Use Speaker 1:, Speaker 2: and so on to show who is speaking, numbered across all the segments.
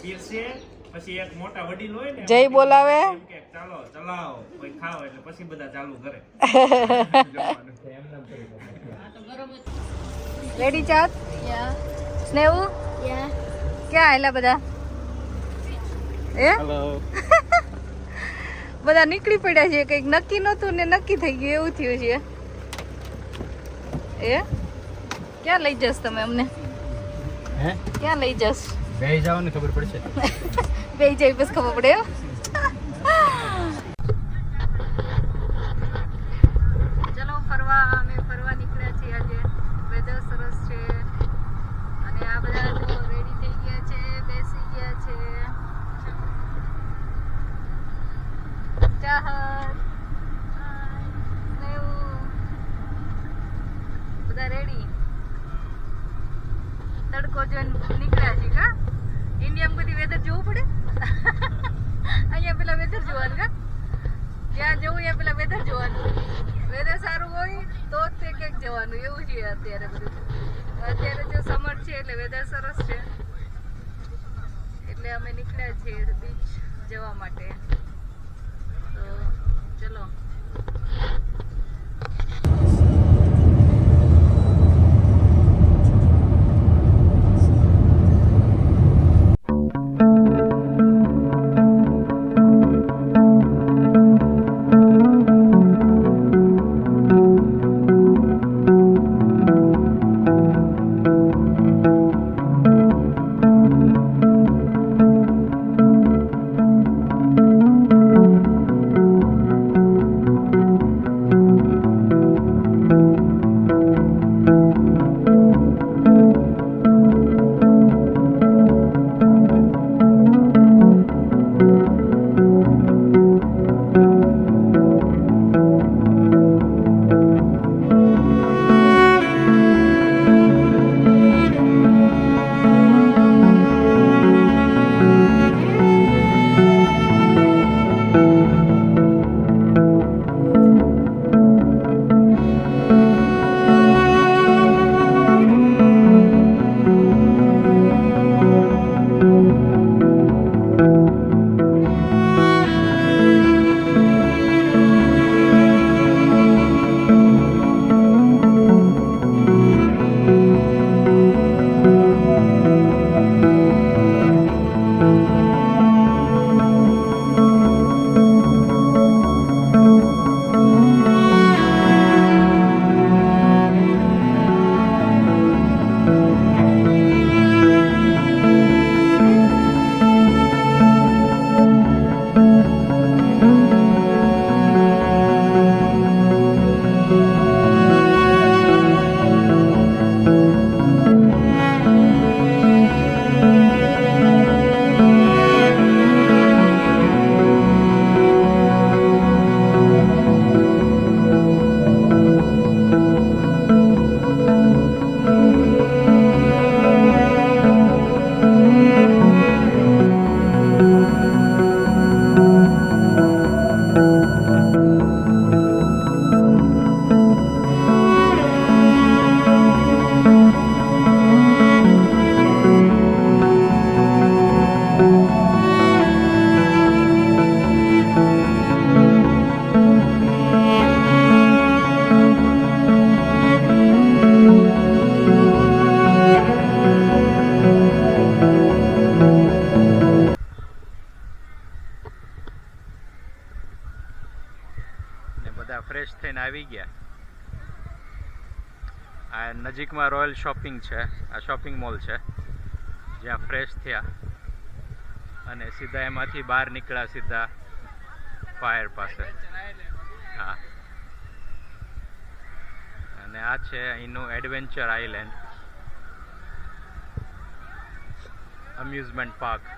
Speaker 1: પીરસે પછી એક મોટા વડીલ હોય ને
Speaker 2: જય બોલાવે
Speaker 1: એમ કે ચાલો ચલાવો કોઈ ખાવ એટલે પછી બધા ચાલુ કરે
Speaker 2: રેડી ચાત સ્નેહુ ક્યાં આયલા બધા એ બધા નીકળી પડ્યા છે કઈક નક્કી નતું ને નક્કી થઈ ગયું એવું થયું છે એ ક્યાં લઈ જશ તમે અમને
Speaker 3: હે
Speaker 2: ક્યાં લઈ જશ
Speaker 3: બેહી જાવ ને ખબર પડશે
Speaker 2: બેહી જાય બસ ખબર પડે ચલો અમે ફરવા નીકળ્યા છીએ આજે વેધર સરસ છે અને આ બધા જો રેડી થઈ ગયા છે બેસી ગયા છે ચાહત બધા રેડી તડકો જોઈને નીકળ્યા છે કા ઇન્ડિયામાં બધી વેધર જોવું પડે અહીંયા પેલા વેધર જોવાનું કા જ્યાં જવું ત્યાં પેલા વેધર જોવાનું વેધર સારું હોય તો જ તે ક્યાંક જવાનું એવું છે અત્યારે બધું અત્યારે જો સમર છે એટલે વેધર સરસ છે એટલે અમે નીકળ્યા છીએ બીચ જવા માટે તો ચલો
Speaker 3: ફ્રેશ થઈને આવી ગયા આ નજીકમાં રોયલ શોપિંગ છે આ શોપિંગ મોલ છે જ્યાં ફ્રેશ થયા અને સીધા એમાંથી બહાર નીકળ્યા સીધા ફાયર પાસે હા અને આ છે અહીંનું એડવેન્ચર આઇલેન્ડ અમ્યુઝમેન્ટ પાર્ક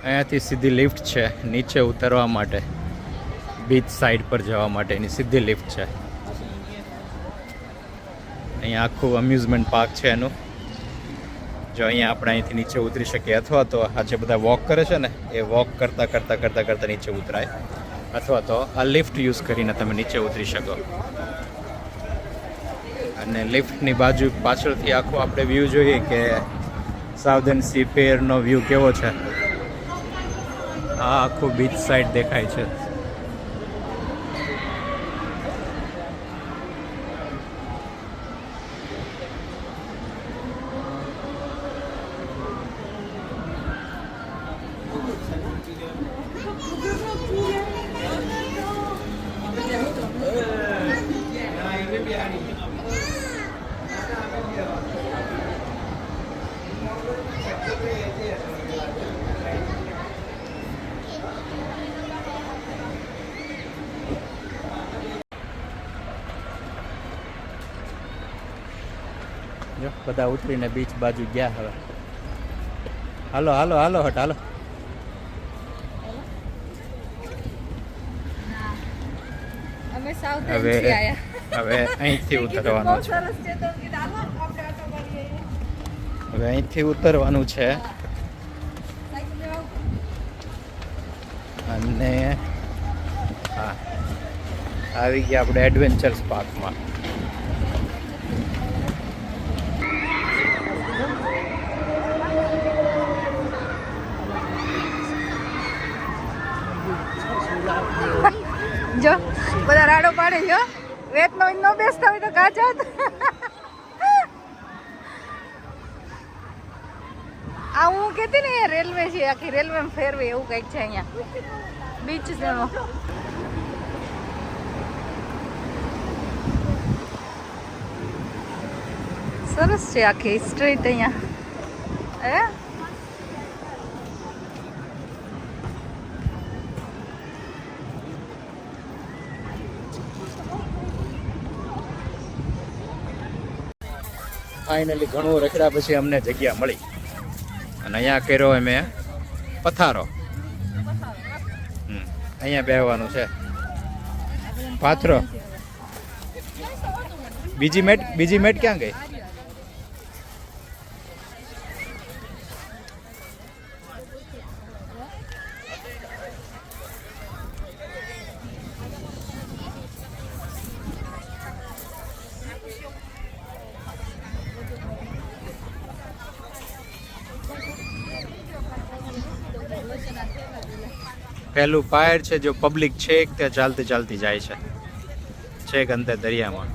Speaker 3: અહીંયાથી સીધી લિફ્ટ છે નીચે ઉતરવા માટે, બીચ સાઈડ પર જવા માટેની સીધી લિફ્ટ છે. અહીંયા આખું અમ્યુઝમેન્ટ પાર્ક છે એનું. જો અહીંયા આપણે અહીંથી નીચે ઉતરી શકીએ, અથવા તો આ જે બધા વોક કરે છે ને એ વોક કરતાં નીચે ઉતરાય, અથવા તો આ લિફ્ટ યુઝ કરીને તમે નીચે ઉતરી શકો. અને લિફ્ટની બાજુ પાછળથી આખું આપણે વ્યૂ જોઈએ કે સાઉધર્ન સી ફેરનો વ્યૂ કેવો છે. આ આખું બીચ સાઈડ દેખાય છે. જો બધા ઉતરીને બીચ બાજુ ગયા. હવે હાલો હાલો હાલો હટ હાલો.
Speaker 2: અમે સાઉથ
Speaker 3: હવે
Speaker 2: થી આયા.
Speaker 3: હવે અહીંથી ઉતરવાનું છે.
Speaker 2: સરસ છે તો કીધું હાલો આપણે આટો મારીએ.
Speaker 3: હવે અહીંથી ઉતરવાનું છે
Speaker 2: સાયકલ લેવા
Speaker 3: અને હા આવી ગયા આપણે એડવેન્ચર્સ પાર્કમાં.
Speaker 2: જો બધા રાડો પાડે જો. વેત નો ન બેસતા હોય તો કાચા. આ હું કહેતી ને રેલવે છે, આખી રેલવે ફેરવે એવું કંઈક છે અહીંયા બીચ છે. સરસ છે આખી સ્ટ્રીટ અહીંયા. હે
Speaker 3: ફાઇનલી ઘણું રખડ્યા પછી અમને જગ્યા મળી અને અહીંયા કર્યો અમે પથારો. અહીંયા બેહવાનું છે. પાથરો. બીજી મેટ ક્યાં ગઈ? પહેલું પાયર છે જો પબ્લિક છે તે ચાલતી જાય છે છેક અંતે દરિયામાં.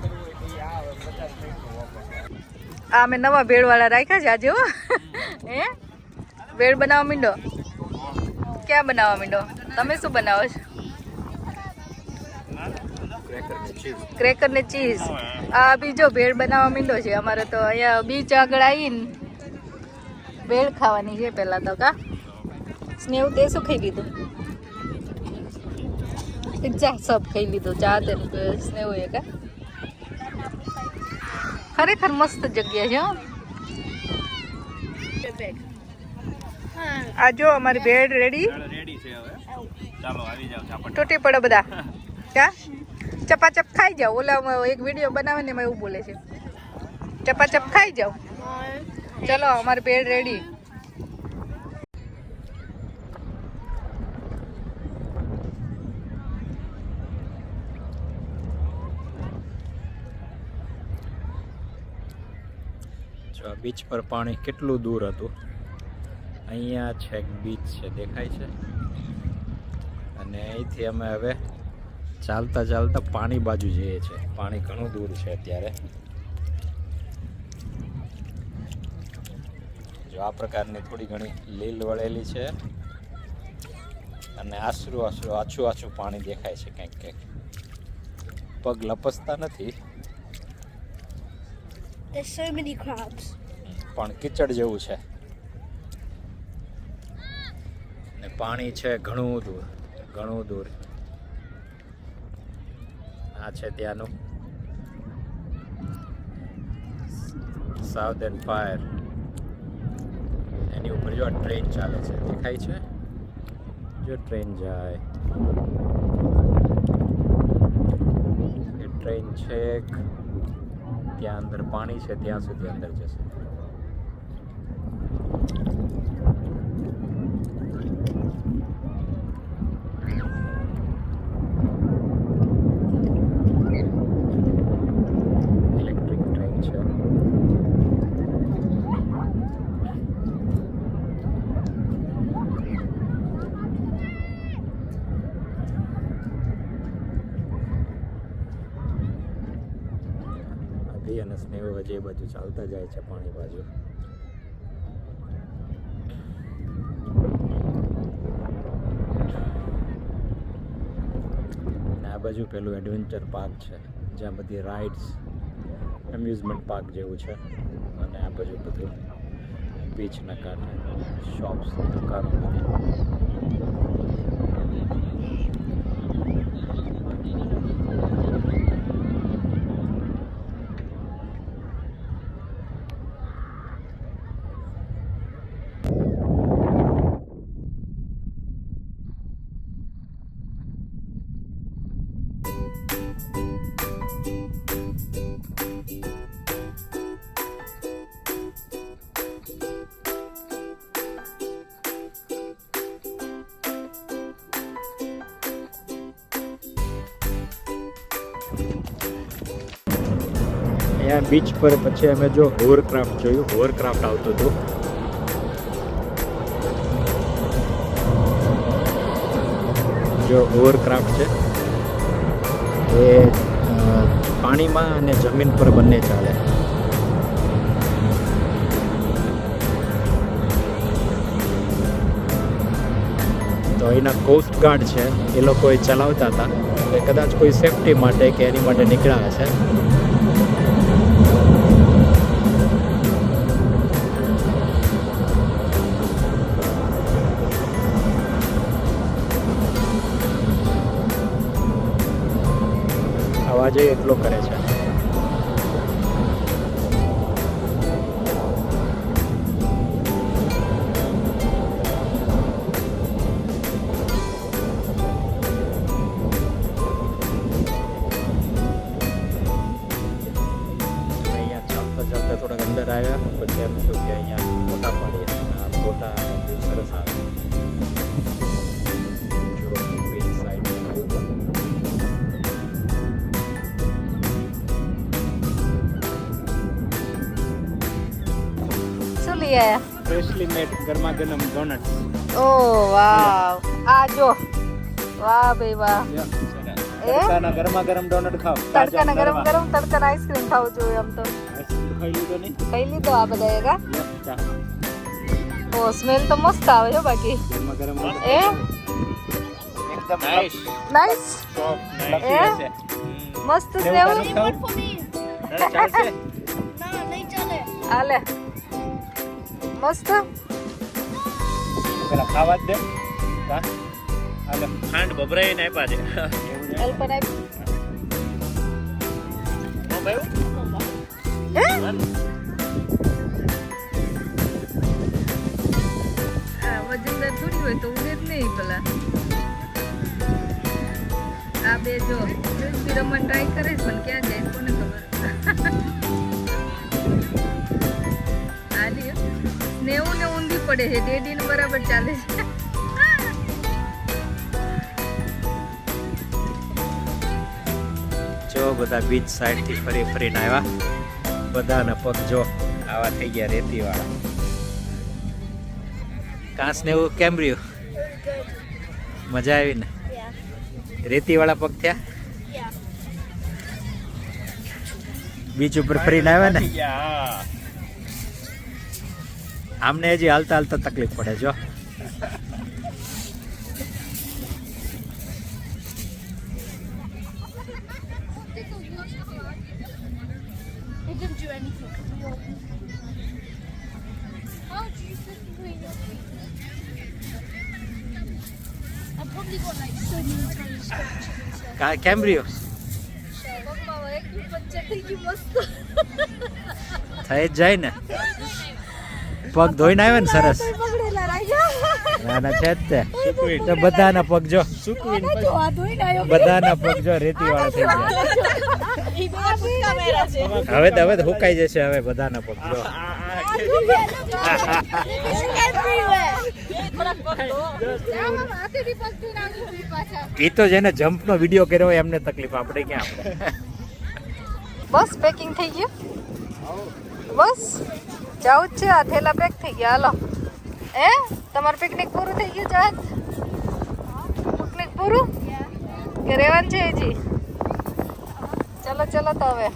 Speaker 2: આ અમે નવા ભેળ વાળા રાખ્યા છે આજે. હો હે ભેળ બનાવવા માંડો. ક્યાં બનાવવા માંડો? તમે શું બનાવો છો? ક્રેકર ને ચીઝ. આ બીજો ભેળ બનાવવા માંડો છે અમારે તો. અહીંયા બીચ આગળ આવીને ભેળ ખાવાની છે પહેલા તો. કા સ્નેહ તે શું ખાઈ લીધું? ચા સબ ખાઈ લીધું. ચા તે સ્નેહ એ કા ખરેખર મસ્ત જગ્યા છે. આ જો અમારી ભેળ રેડી
Speaker 1: છે હવે. ચાલો આવી જાવ ઝાપટ.
Speaker 2: તૂટી પડે બધા. ક્યાં ચપાચપ ખાઈ જાવ. ઓલા એક વિડીયો બનાવે ને એમાં એવું બોલે છે ચપાચપ ખાઈ જાવ. ચલો અમારી ભેળ રેડી.
Speaker 3: બીચ પર પાણી કેટલું દૂર હતું. અહીંયા છેક બીચ છે દેખાય છે. અને અહીંથી અમે હવે ચાલતા પાણી બાજુ જઈએ છીએ. પાણી ઘણું દૂર છે અત્યારે. જો આ પ્રકારની થોડી ઘણી લીલ વળેલી છે અને આછું પાણી દેખાય છે કંઈક. પગ લપસતા નથી.
Speaker 4: There's so many crabs.
Speaker 3: પણ કીચડ જેવું છે ને પાણી છે ઘણું દૂર. આ છે ત્યાંનું સાઉધર્ન ફાયર. એની ઉપર જો ટ્રેન ચાલે છે દેખાય છે. જો ટ્રેન જાય એ ટ્રેન છેક ત્યાં અંદર પાણી છે ત્યાં સુધી અંદર જશે. ઇલેક્ટ્રિક ટ્રેન છે. અને સ્નેહો હજી એ બાજુ ચાલતા જાય છે પાણી બાજુ. અને આ બાજુ પેલું એડવેન્ચર પાર્ક છે જ્યાં બધી રાઇડ્સ એમ્યુઝમેન્ટ પાર્ક જેવું છે. અને આ બાજુ બધું બીચના કાંઠે શોપ્સ દુકાનો બધી. અહીંયા બીચ પર પછી અમે જો હોવરક્રાફ્ટ જોયું. હોવરક્રાફ્ટ આવતું હતું. જો હોવરક્રાફ્ટ છે એ પાણીમાં અને જમીન પર બંને ચાલે. તો અહીંના કોસ્ટ ગાર્ડ છે એ લોકો એ ચલાવતા હતા. એટલે કદાચ કોઈ સેફટી માટે કે એની માટે નીકળ્યા હશે. અવાજ એટલો કરે છે. અહીંયા ચાલતા ચાલતા થોડાક અંદર આવ્યા પછી એમ થયું કે અહીંયા ફોટા પાડીએ. આ ફોટા બહુ સરસ આવે. જો બીચ સાઈડ
Speaker 2: શું લઈ આયા?
Speaker 3: ફ્રેશલી મેડ ગરમા ગરમ ડોનટ્સ.
Speaker 2: ઓ વાવ, આ જો, વાહ ભાઈ વાહ.
Speaker 3: તડકાના ગરમા ગરમ ડોનટ ખાવ.
Speaker 2: તડકાના ગરમ ગરમ તડકાના આઈસ્ક્રીમ ખાવું જોઈએ આમ તો.
Speaker 3: ખાઈ લીધો નહીં?
Speaker 2: ખાઈ લીધો આ બધા એકા.
Speaker 3: ચા.
Speaker 2: ઓ સ્મેલ તો મસ્ત આવે છે બાકી.
Speaker 3: ગરમા ગરમ
Speaker 2: એ
Speaker 3: એકદમ નાઈસ.
Speaker 2: નાઈસ.
Speaker 3: સોફ્ટ
Speaker 2: એ મસ્ત સ્નેહ.
Speaker 3: ચાલશે.
Speaker 2: આલે મસ્ત.
Speaker 3: પેલા ખાવા જ દે. કા આલે ખાંડ બબરાઈને આપ્યા છે.
Speaker 2: અલ્પન આપ.
Speaker 3: ઓ ભાઈ
Speaker 2: હે આ વજનદાર થોડી હોય તો ઉડે જ નહીં પેલા. આ બે જો ફ્રિસ્બી રમણ ટ્રાય કરે છે પણ ક્યાં જાય કોને ખબર. આલી નેવું ને ઊંધી પડે છે. ડેડી ને બરાબર ચાલે છે.
Speaker 3: જો બધા બીચ સાઈડ થી ફરી ફરીને આવ્યા. બધાના પગ જો આવા થઈ ગયા રેતી વાળા. કાંસ ને એવું કેમ રહ્યું? મજા આવી ને? રેતી વાળા પગ થયા. બીચ ઉપર ફરીને આવ્યા ને. આમને હજી હાલતા હાલતા તકલીફ પડે જો.
Speaker 4: It didn't do anything. How do you fit between your feet? I've probably got like so many tiny scratches and stuff.
Speaker 3: કેમ રહ્યું?
Speaker 2: પપ્પા એક વચ્ચે થઈ ગયું મસ્ત.
Speaker 3: થઈ જ જાય ને. પગ ધોઈને આવ્યા ને સરસ.
Speaker 2: બગડેલા રાખ્યા.
Speaker 3: ના ના છે જ તે તો બધાના પગ જો બધાના પગ જો રેતી વાળા થઈ ગયા હવે તો હુકાઈ જશે હવે બધાના પગ જો એ તો જેને જમ્પ નો વિડીયો કર્યો હોય એમને તકલીફ આપણે ક્યાં
Speaker 2: બસ પેકિંગ થઈ ગયું બસ જાવું જ છે આ થેલા પેક થઈ ગયા હાલો તમારું પિકનિક પૂરું થઈ ગયું જાત પિકનિક પૂરું કે રહેવાનું છે હજી ચલો ચલો તો હવે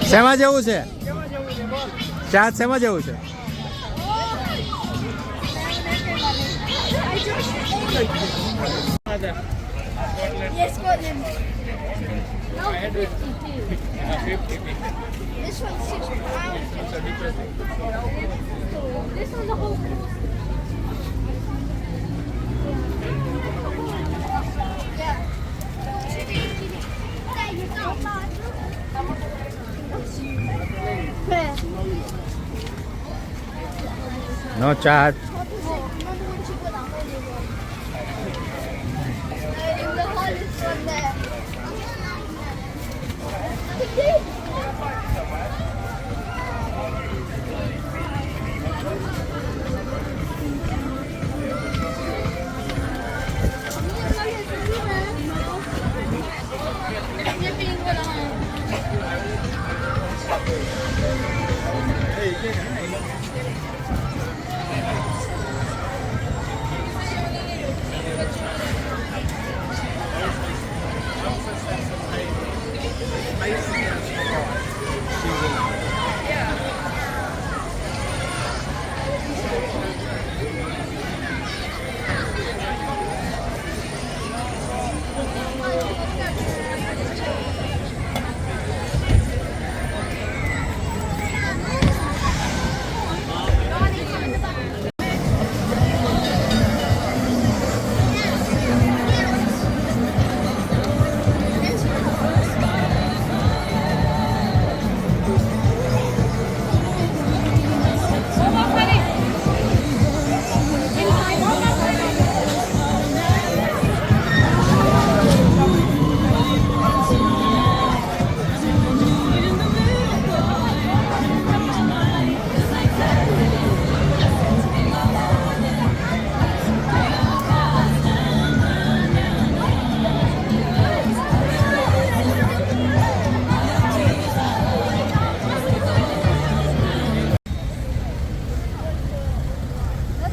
Speaker 3: શેમાં જવું છે ચાર શેમાં જવું છે
Speaker 4: Yes, got them. No, 52. This one's £6. This one's a whole course. Yeah. There you go. Where?
Speaker 3: No charge
Speaker 4: Remember when she put that hole in the hole is from there.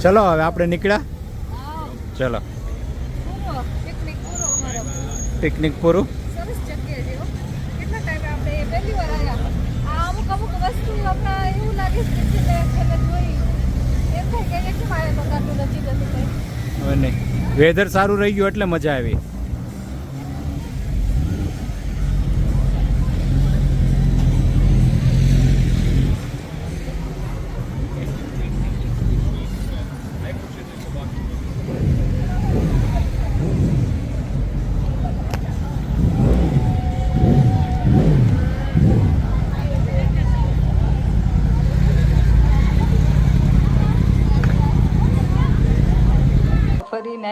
Speaker 3: ચલો હવે આપણે નીકળ્યા ચલો
Speaker 2: પિકનિક પૂરો અમારો
Speaker 3: picnic પૂરું
Speaker 2: સરસ જગ્યા છે હો. કેટલા ટાઈમે આપણે પહેલી વાર આવ્યા આ અમુક વસ્તુ આપણે એવું લાગે છે કે છેલ્લે જોઈ એમ થાય કે અહીંયા કેમ આવ્યા તો કાંટું નથી કંઈ
Speaker 3: હવે નહીં વેધર સારું રહી ગયું એટલે મજા આવી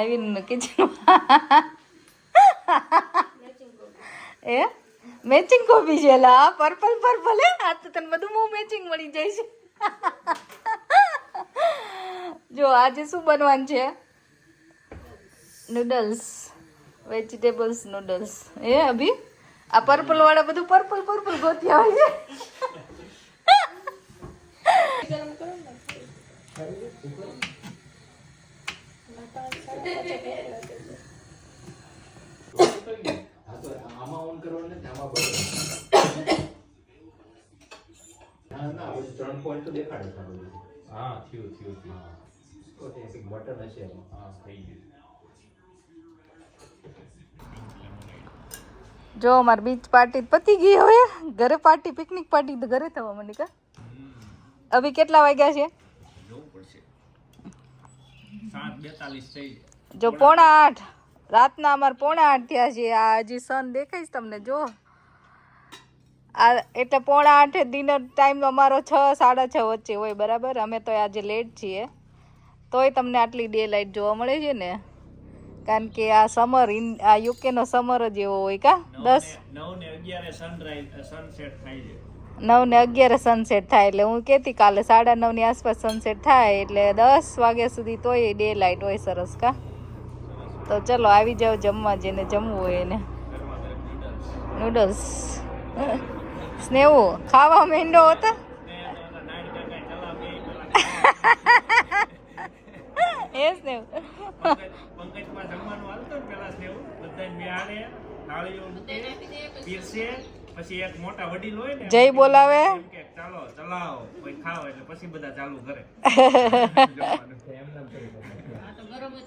Speaker 2: આવીને કિચન એ મેચિંગ કોપી છે લા પર્પલ પર્પલ હે આ તો તને બધું બહુ મેચિંગ મળી જાય છે જો આજે શું બનવાનું છે નૂડલ્સ વેજીટેબલ્સ નૂડલ્સ એ અભી આ પર્પલ વાળા બધું પર્પલ પર્પલ ગોત્યા હોય છે જો અમારી બીચ પાર્ટી પતી ગઈ હવે ઘરે પાર્ટી પિકનિક પાર્ટી તો ઘરે થવા માંડી કા અભી કેટલા વાગ્યા છે
Speaker 1: જોવું પડશે 7:42 થઈ જાય
Speaker 2: જો 7:45 રાતના અમારે 7:45 થયા છે આ હજી સન દેખાઈશ તમને જો આ એટલે 7:45 ડિનર ટાઈમ અમારો 6-6:30 વચ્ચે હોય બરાબર અમે તો આજે લેટ છીએ તોય તમને આટલી ડે લાઇટ જોવા મળે છે ને કારણ કે આ સમર આ યુકેનો સમર જ એવો હોય કા
Speaker 1: 9:11 સનસેટ થાય છે
Speaker 2: 9:11 સનસેટ થાય એટલે હું કહેતી કાલે 9:30 ની આસપાસ સનસેટ થાય એટલે 10 વાગ્યા સુધી તોય ડે લાઇટ હોય સરસ કા તો ચલો આવી જાઓ જમવા જેને જમવું હોય એને નૂડલ્સ સ્નેહુ ખાવા માંડો હતા એ સ્નેહુ
Speaker 1: પંકજમાં જમવાનું હાલતું ને પેલા સ્નેહ બધાને બેહાડે થાળીઓ મૂકે પીરસે પછી એક મોટા વડીલ હોય ને
Speaker 2: જય બોલાવે
Speaker 1: એમ કે ચાલો ચલાવો કોઈ ખાવ એટલે પછી બધા ચાલુ કરે